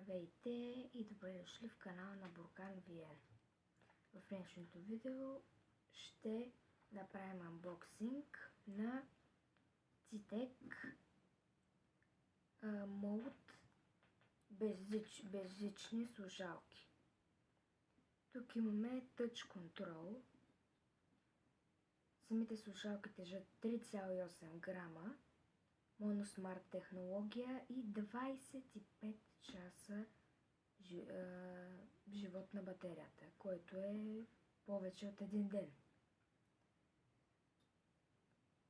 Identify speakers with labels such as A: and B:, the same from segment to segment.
A: Здравейте и добре дошли в канала на Буркан VN. В днешното видео ще направим анбоксинг на Citec Mode безжични слушалки. Тук имаме Touch Control. Самите слушалки тежат 3,8 грама. Monosmart технология и 25 часа живот на батерията, който е повече от един ден.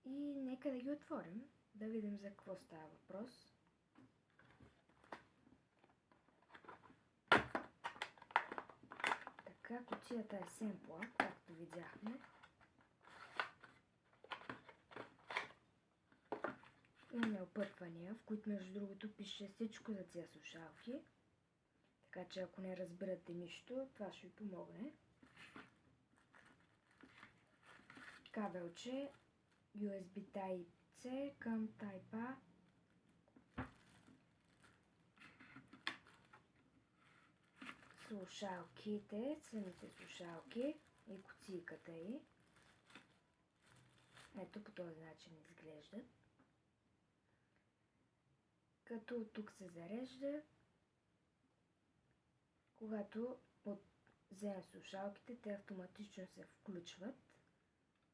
A: И нека да ги отворим, да видим за какво става въпрос. Така, кутията е семпла, както видяхме. Имаме опътвания, в които между другото пише всичко за тези слушалки. Така че ако не разбирате нищо, това ще ви помогне. Кабелче USB Type-C към Type-A. Слушалките, самите слушалки и кутийката й. Ето по този начин изглеждат. Като от тук се зарежда. Когато вземем слушалките, те автоматично се включват.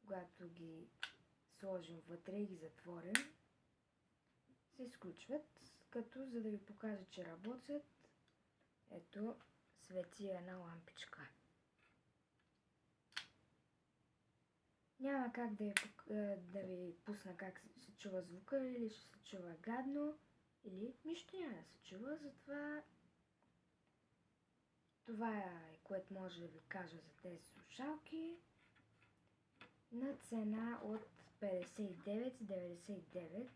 A: Когато ги сложим вътре и ги затворим, се изключват, като за да ви покажа, че работят, ето свети една лампичка. Няма как да ви пусна как се чува звука, или ще се чува гадно, или нищо няма да се чува, затова това е, което може да ви кажа за тези слушалки. На цена от 59,99.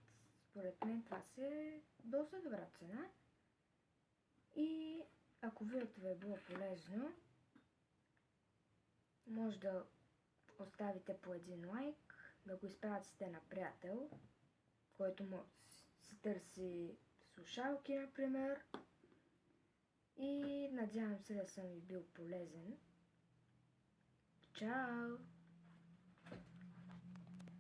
A: Според мен това е доста добра цена. И ако видеото ви е било полезно, може да оставите по един лайк, да го изпратите на приятел, който му се търси слушалки, например. И надявам се да съм ви бил полезен. Чао!